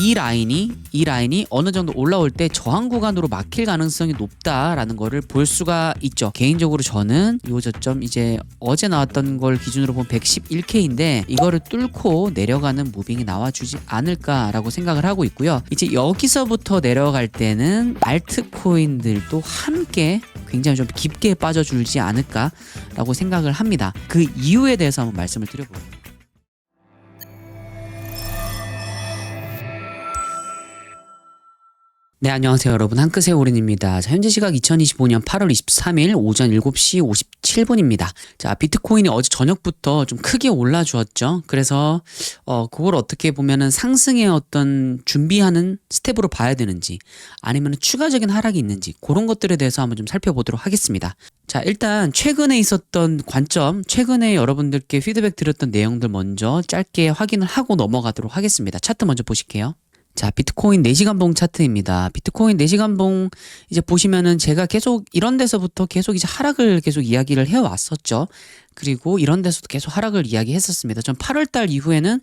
이 라인이 어느 정도 올라올 때 저항 구간으로 막힐 가능성이 높다라는 거를 볼 수가 있죠. 개인적으로 저는 요 저점 이제 어제 나왔던 걸 기준으로 보면 111K인데 이거를 뚫고 내려가는 무빙이 나와주지 않을까라고 생각을 하고 있고요. 이제 여기서부터 내려갈 때는 알트코인들도 함께 굉장히 좀 깊게 빠져줄지 않을까라고 생각을 합니다. 그 이유에 대해서 한번 말씀을 드려볼게요. 네, 안녕하세요 여러분, 한끗의 오린입니다. 자, 현재 시각 2025년 8월 23일 오전 7시 57분입니다. 자, 비트코인이 어제 저녁부터 좀 크게 올라주었죠. 그래서 그걸 어떻게 보면은 상승의 어떤 준비하는 스텝으로 봐야 되는지 아니면 추가적인 하락이 있는지 그런 것들에 대해서 한번 좀 살펴보도록 하겠습니다. 자, 일단 최근에 있었던 관점, 최근에 여러분들께 피드백 드렸던 내용들 먼저 짧게 확인을 하고 넘어가도록 하겠습니다. 차트 먼저 보실게요. 자, 비트코인 4시간봉 차트입니다. 비트코인 4시간봉 이제 보시면은 제가 계속 이런 데서부터 계속 이제 하락을 계속 이야기를 해왔었죠. 그리고 이런 데서도 계속 하락을 이야기했었습니다. 전 8월달 이후에는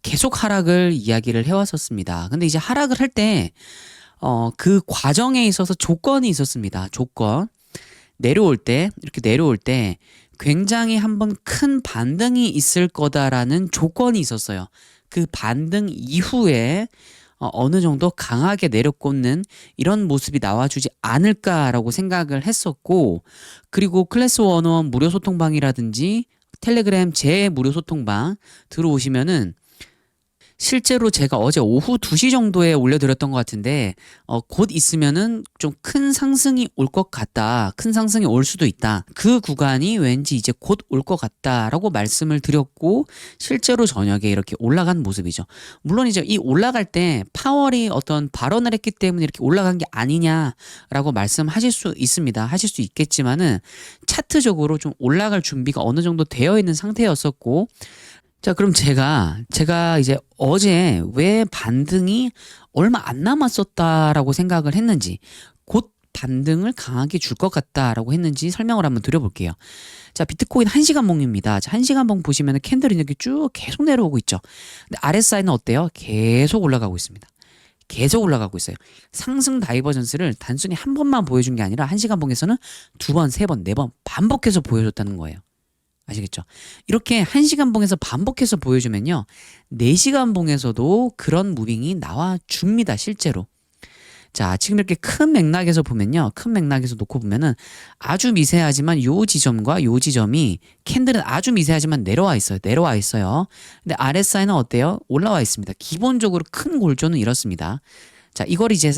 계속 하락을 이야기를 해왔었습니다. 근데 이제 하락을 할 때 그 과정에 있어서 조건이 있었습니다. 조건. 이렇게 내려올 때 굉장히 한번 큰 반등이 있을 거다라는 조건이 있었어요. 그 반등 이후에 어느 정도 강하게 내려꽂는 이런 모습이 나와주지 않을까라고 생각을 했었고, 그리고 클래스 101 무료 소통방이라든지 텔레그램 제 무료 소통방 들어오시면은 실제로 제가 어제 오후 2시 정도에 올려드렸던 것 같은데 곧 있으면은 좀 큰 상승이 올 것 같다. 큰 상승이 올 수도 있다. 그 구간이 왠지 이제 곧 올 것 같다라고 말씀을 드렸고 실제로 저녁에 이렇게 올라간 모습이죠. 물론 이제 이 올라갈 때 파월이 어떤 발언을 했기 때문에 이렇게 올라간 게 아니냐라고 말씀하실 수 있습니다. 하실 수 있겠지만은 차트적으로 좀 올라갈 준비가 어느 정도 되어 있는 상태였었고, 자, 그럼 제가 이제 어제 왜 반등이 얼마 안 남았었다라고 생각을 했는지, 곧 반등을 강하게 줄 것 같다라고 했는지 설명을 한번 드려볼게요. 자, 비트코인 1시간봉입니다. 자, 1시간봉 보시면 캔들이 이렇게 쭉 계속 내려오고 있죠. 근데 RSI는 어때요? 계속 올라가고 있습니다. 계속 올라가고 있어요. 상승 다이버전스를 단순히 한 번만 보여준 게 아니라 1시간봉에서는 2번, 3번, 4번 반복해서 보여줬다는 거예요. 아시겠죠? 이렇게 1시간봉에서 반복해서 보여주면요 4시간봉에서도 그런 무빙이 나와줍니다. 실제로. 자, 지금 이렇게 큰 맥락에서 보면요, 큰 맥락에서 놓고 보면은 아주 미세하지만 요 지점과 요 지점이 캔들은 아주 미세하지만 내려와 있어요. 근데 RSI는 어때요? 올라와 있습니다. 기본적으로 큰 골조는 이렇습니다. 자, 이걸 이제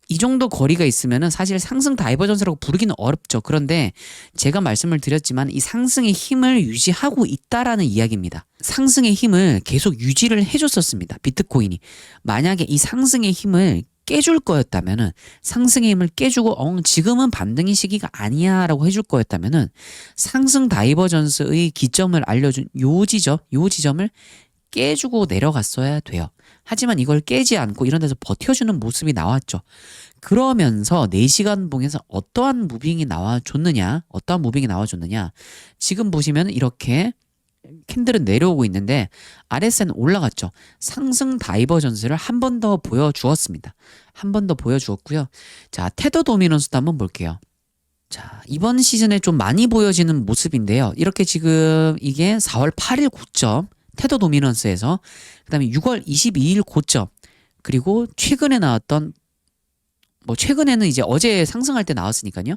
이 정도 거리가 있으면은 사실 상승 다이버전스라고 부르기는 어렵죠. 그런데 제가 말씀을 드렸지만 이 상승의 힘을 유지하고 있다라는 이야기입니다. 상승의 힘을 계속 유지를 해줬었습니다. 비트코인이. 만약에 이 상승의 힘을 깨줄 거였다면은, 상승의 힘을 깨주고 지금은 반등의 시기가 아니야 라고 해줄 거였다면은 상승 다이버전스의 기점을 알려준 요 지점을 깨주고 내려갔어야 돼요. 하지만 이걸 깨지 않고 이런 데서 버텨주는 모습이 나왔죠. 그러면서 4시간 봉에서 어떠한 무빙이 나와줬느냐, 지금 보시면 이렇게 캔들은 내려오고 있는데 RSI는 올라갔죠. 상승 다이버전스를 한 번 더 보여주었습니다. 한 번 더 보여주었고요. 자, 테더 도미넌스도 한번 볼게요. 자, 이번 시즌에 좀 많이 보여지는 모습인데요. 이렇게 지금 이게 4월 8일 고점 테더 도미넌스에서, 그 다음에 6월 22일 고점, 그리고 최근에 나왔던, 최근에는 이제 어제 상승할 때 나왔으니까요.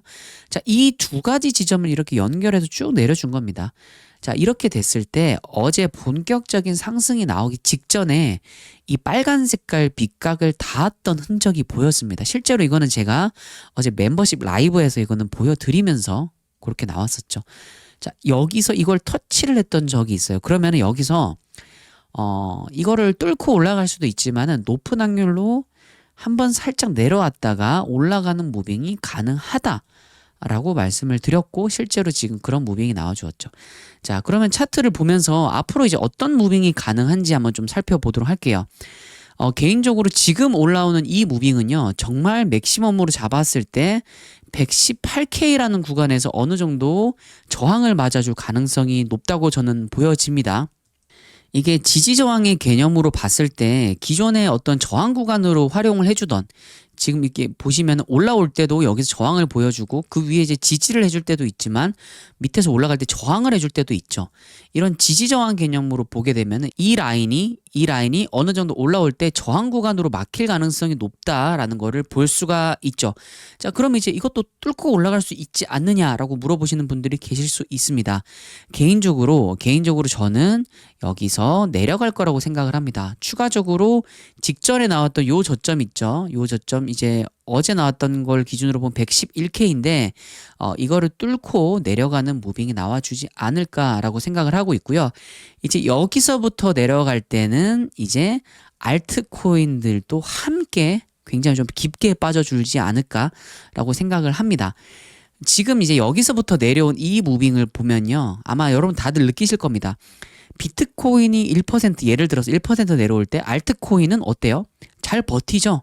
자, 이 두 가지 지점을 이렇게 연결해서 쭉 내려준 겁니다. 자, 이렇게 됐을 때 어제 본격적인 상승이 나오기 직전에 이 빨간 색깔 빗각을 닿았던 흔적이 보였습니다. 실제로 이거는 제가 어제 멤버십 라이브에서 이거는 보여드리면서 그렇게 나왔었죠. 자, 여기서 이걸 터치를 했던 적이 있어요. 그러면은 여기서 이거를 뚫고 올라갈 수도 있지만은 높은 확률로 한번 살짝 내려왔다가 올라가는 무빙이 가능하다라고 말씀을 드렸고 실제로 지금 그런 무빙이 나와주었죠. 자, 그러면 차트를 보면서 앞으로 이제 어떤 무빙이 가능한지 한번 좀 살펴보도록 할게요. 개인적으로 지금 올라오는 이 무빙은요, 정말 맥시멈으로 잡았을 때 118K라는 구간에서 어느 정도 저항을 맞아줄 가능성이 높다고 저는 보여집니다. 이게 지지저항의 개념으로 봤을 때 기존의 어떤 저항 구간으로 활용을 해주던 지금 이렇게 보시면 올라올 때도 여기서 저항을 보여주고 그 위에 이제 지지를 해줄 때도 있지만 밑에서 올라갈 때 저항을 해줄 때도 있죠. 이런 지지 저항 개념으로 보게 되면 이 라인이 어느 정도 올라올 때 저항 구간으로 막힐 가능성이 높다라는 거를 볼 수가 있죠. 자, 그럼 이제 이것도 뚫고 올라갈 수 있지 않느냐라고 물어보시는 분들이 계실 수 있습니다. 개인적으로 저는 여기서 내려갈 거라고 생각을 합니다. 추가적으로 직전에 나왔던 요 저점 있죠. 요 저점 이제 어제 나왔던 걸 기준으로 보면 111K인데 이거를 뚫고 내려가는 무빙이 나와주지 않을까라고 생각을 하고 있고요. 이제 여기서부터 내려갈 때는 이제 알트코인들도 함께 굉장히 좀 깊게 빠져줄지 않을까라고 생각을 합니다. 지금 이제 여기서부터 내려온 이 무빙을 보면요. 아마 여러분 다들 느끼실 겁니다. 비트코인이 1% 예를 들어서 1% 내려올 때 알트코인은 어때요? 잘 버티죠?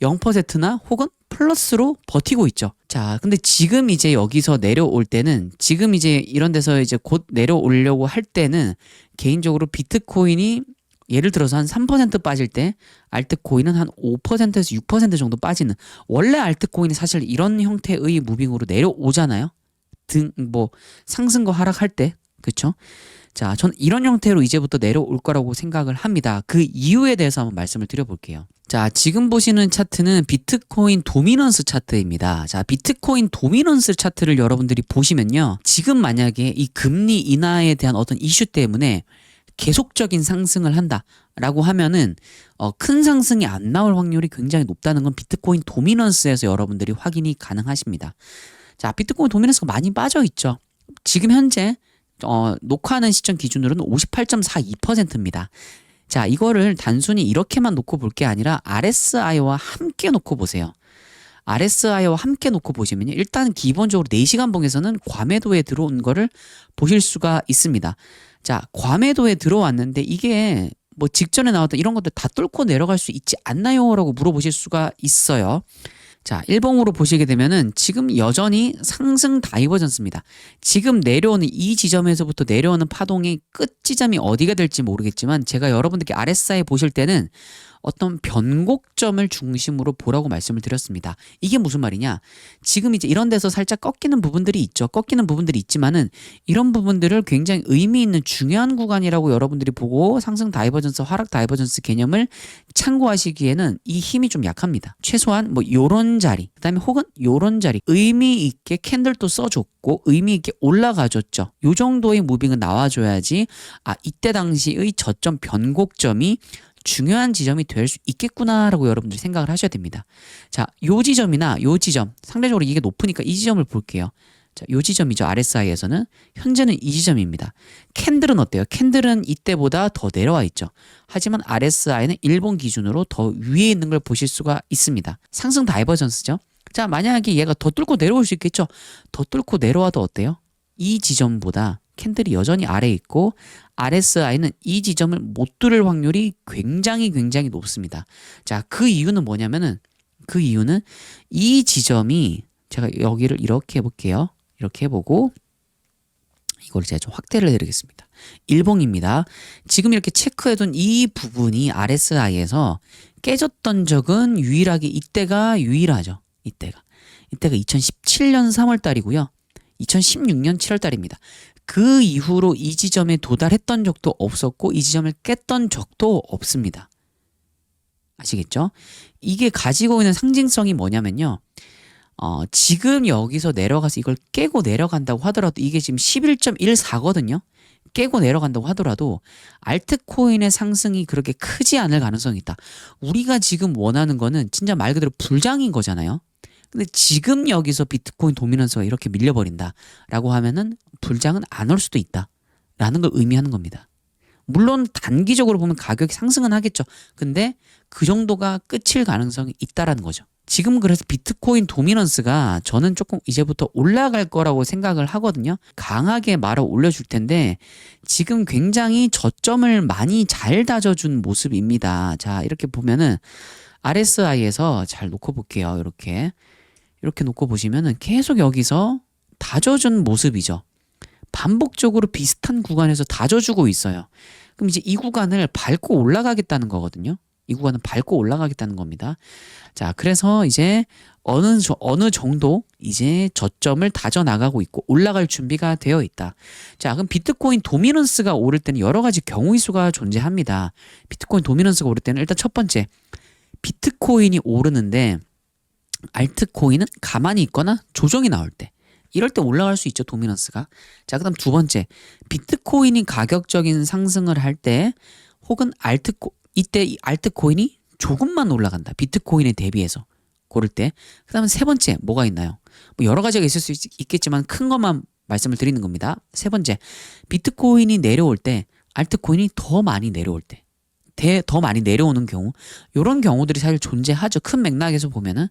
0%나 혹은 플러스로 버티고 있죠. 자, 근데 지금 이제 여기서 내려올 때는 지금 이제 이런 데서 이제 곧 내려오려고 할 때는 개인적으로 비트코인이 예를 들어서 한 3% 빠질 때 알트코인은 한 5%에서 6% 정도 빠지는 원래 알트코인이 사실 이런 형태의 무빙으로 내려오잖아요. 상승과 하락할 때. 그렇죠? 자, 전 이런 형태로 이제부터 내려올 거라고 생각을 합니다. 그 이유에 대해서 한번 말씀을 드려볼게요. 자, 지금 보시는 차트는 비트코인 도미넌스 차트입니다. 자, 비트코인 도미넌스 차트를 여러분들이 보시면요. 지금 만약에 이 금리 인하에 대한 어떤 이슈 때문에 계속적인 상승을 한다라고 하면은 큰 상승이 안 나올 확률이 굉장히 높다는 건 비트코인 도미넌스에서 여러분들이 확인이 가능하십니다. 자, 비트코인 도미넌스가 많이 빠져 있죠. 지금 현재 녹화하는 시점 기준으로는 58.42%입니다. 자, 이거를 단순히 이렇게만 놓고 볼 게 아니라 RSI와 함께 놓고 보세요. RSI와 함께 놓고 보시면요. 일단 기본적으로 4시간 봉에서는 과매도에 들어온 거를 보실 수가 있습니다. 자, 과매도에 들어왔는데 이게 뭐 직전에 나왔던 이런 것들 다 뚫고 내려갈 수 있지 않나요? 라고 물어보실 수가 있어요. 자, 일봉으로 보시게 되면은 지금 여전히 상승 다이버전스입니다. 지금 내려오는 이 지점에서부터 내려오는 파동의 끝 지점이 어디가 될지 모르겠지만 제가 여러분들께 RSI 보실 때는 어떤 변곡점을 중심으로 보라고 말씀을 드렸습니다. 이게 무슨 말이냐? 지금 이제 이런 데서 살짝 꺾이는 부분들이 있죠. 꺾이는 부분들이 있지만은 이런 부분들을 굉장히 의미 있는 중요한 구간이라고 여러분들이 보고 상승 다이버전스, 하락 다이버전스 개념을 참고하시기에는 이 힘이 좀 약합니다. 최소한 뭐 요런 자리, 그다음에 혹은 요런 자리 의미 있게 캔들도 써줬고 의미 있게 올라가줬죠. 요 정도의 무빙은 나와줘야지 이때 당시의 저점 변곡점이 중요한 지점이 될 수 있겠구나라고 여러분들이 생각을 하셔야 됩니다. 자, 요 지점이나 요 지점 상대적으로 이게 높으니까 이 지점을 볼게요. 자, 요 지점이죠. RSI에서는 현재는 이 지점입니다. 캔들은 어때요? 캔들은 이때보다 더 내려와 있죠. 하지만 RSI는 일본 기준으로 더 위에 있는 걸 보실 수가 있습니다. 상승 다이버전스죠. 자, 만약에 얘가 더 뚫고 내려올 수 있겠죠. 더 뚫고 내려와도 어때요? 이 지점보다 캔들이 여전히 아래에 있고 RSI는 이 지점을 못 뚫을 확률이 굉장히 높습니다. 자, 그 이유는 뭐냐면은 이 지점이 제가 여기를 이렇게 해볼게요. 이렇게 해보고 이걸 제가 좀 확대를 해드리겠습니다. 일봉입니다. 지금 이렇게 체크해둔 이 부분이 RSI에서 깨졌던 적은 유일하게 이때가 유일하죠. 이때가 2017년 3월 달이고요. 2016년 7월 달입니다. 그 이후로 이 지점에 도달했던 적도 없었고 이 지점을 깼던 적도 없습니다. 아시겠죠? 이게 가지고 있는 상징성이 뭐냐면요. 지금 여기서 내려가서 이걸 깨고 내려간다고 하더라도 이게 지금 11.14거든요. 깨고 내려간다고 하더라도 알트코인의 상승이 그렇게 크지 않을 가능성이 있다. 우리가 지금 원하는 거는 진짜 말 그대로 불장인 거잖아요. 근데 지금 여기서 비트코인 도미넌스가 이렇게 밀려버린다 라고 하면은 불장은 안 올 수도 있다 라는 걸 의미하는 겁니다. 물론 단기적으로 보면 가격이 상승은 하겠죠. 근데 그 정도가 끝일 가능성이 있다라는 거죠. 지금 그래서 비트코인 도미넌스가 저는 조금 이제부터 올라갈 거라고 생각을 하거든요. 강하게 말아 올려줄 텐데 지금 굉장히 저점을 많이 잘 다져준 모습입니다. 자, 이렇게 보면은 RSI에서 잘 놓고 볼게요. 이렇게 놓고 보시면은 계속 여기서 다져준 모습이죠. 반복적으로 비슷한 구간에서 다져주고 있어요. 그럼 이제 이 구간을 밟고 올라가겠다는 거거든요. 이 구간은 밟고 올라가겠다는 겁니다. 자, 그래서 이제 어느 정도 이제 저점을 다져 나가고 있고 올라갈 준비가 되어 있다. 자, 그럼 비트코인 도미넌스가 오를 때는 여러 가지 경우의 수가 존재합니다. 비트코인 도미넌스가 오를 때는 일단 첫 번째, 비트코인이 오르는데 알트코인은 가만히 있거나 조정이 나올 때, 이럴 때 올라갈 수 있죠, 도미넌스가. 자, 그다음 두 번째, 비트코인이 가격적인 상승을 할 때 혹은 이때 이 알트코인이 조금만 올라간다, 비트코인에 대비해서. 고를 때. 그다음에 세 번째 뭐가 있나요? 뭐 여러 가지가 있을 수 있겠지만 큰 것만 말씀을 드리는 겁니다. 세 번째, 비트코인이 내려올 때 알트코인이 더 많이 내려올 때, 더 많이 내려오는 경우, 이런 경우들이 사실 존재하죠. 큰 맥락에서 보면은.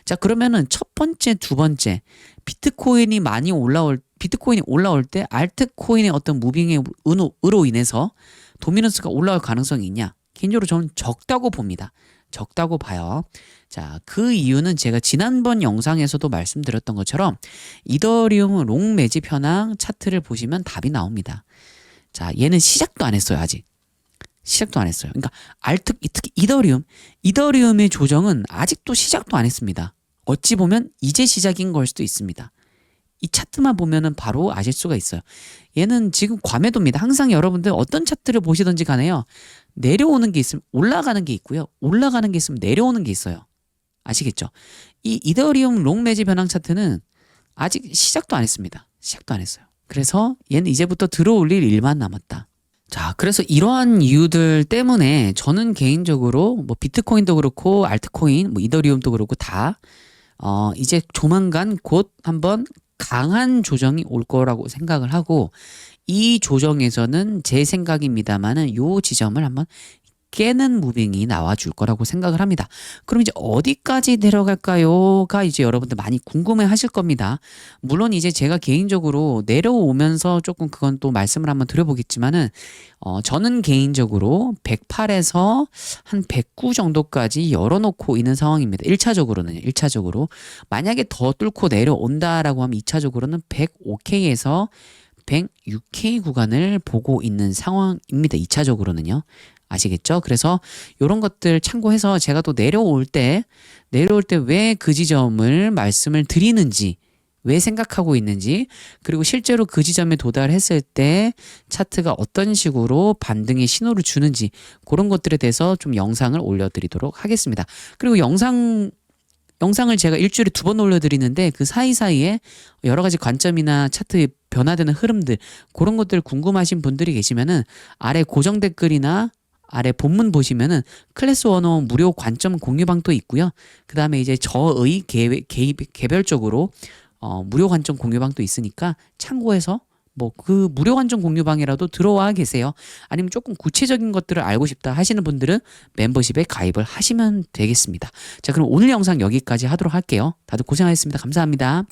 자, 그러면은 첫 번째, 두 번째, 비트코인이 올라올 때 알트코인의 어떤 무빙의 으로 인해서 도미넌스가 올라올 가능성이 있냐? 개인적으로 저는 적다고 봅니다. 적다고 봐요. 자, 그 이유는 제가 지난번 영상에서도 말씀드렸던 것처럼 이더리움 롱 매집 현황 차트를 보시면 답이 나옵니다. 자, 얘는 시작도 안 했어요, 아직. 시작도 안 했어요. 그러니까 특히 이더리움의 조정은 아직도 시작도 안 했습니다. 어찌 보면 이제 시작인 걸 수도 있습니다. 이 차트만 보면은 바로 아실 수가 있어요. 얘는 지금 과매도입니다. 항상 여러분들 어떤 차트를 보시든지 간에요, 내려오는 게 있으면 올라가는 게 있고요, 올라가는 게 있으면 내려오는 게 있어요. 아시겠죠? 이 이더리움 롱 매집 현황 차트는 아직 시작도 안 했습니다. 시작도 안 했어요. 그래서 얘는 이제부터 들어올릴 일만 남았다. 자, 그래서 이러한 이유들 때문에 저는 개인적으로 뭐 비트코인도 그렇고 알트코인, 뭐 이더리움도 그렇고 다 이제 조만간 곧 한번 강한 조정이 올 거라고 생각을 하고, 이 조정에서는 제 생각입니다만은 요 지점을 한번 깨는 무빙이 나와줄 거라고 생각을 합니다. 그럼 이제 어디까지 내려갈까요?가 이제 여러분들 많이 궁금해 하실 겁니다. 물론 이제 제가 개인적으로 내려오면서 조금 그건 또 말씀을 한번 드려보겠지만은, 저는 개인적으로 108에서 한 109 정도까지 열어놓고 있는 상황입니다. 1차적으로. 만약에 더 뚫고 내려온다라고 하면 2차적으로는 105K에서 106K 구간을 보고 있는 상황입니다. 2차적으로는요. 아시겠죠? 그래서 이런 것들 참고해서 제가 또 내려올 때 왜 그 지점을 말씀을 드리는지, 왜 생각하고 있는지, 그리고 실제로 그 지점에 도달했을 때 차트가 어떤 식으로 반등의 신호를 주는지, 그런 것들에 대해서 좀 영상을 올려드리도록 하겠습니다. 그리고 영상을 제가 일주일에 2번 올려드리는데 그 사이사이에 여러 가지 관점이나 차트의 변화되는 흐름들, 그런 것들 궁금하신 분들이 계시면은 아래 고정 댓글이나 아래 본문 보시면은 클래스 101 무료 관점 공유방도 있고요. 그 다음에 이제 저의 개별적으로 무료 관점 공유방도 있으니까 참고해서 뭐 그 무료 관점 공유방이라도 들어와 계세요. 아니면 조금 구체적인 것들을 알고 싶다 하시는 분들은 멤버십에 가입을 하시면 되겠습니다. 자, 그럼 오늘 영상 여기까지 하도록 할게요. 다들 고생하셨습니다. 감사합니다.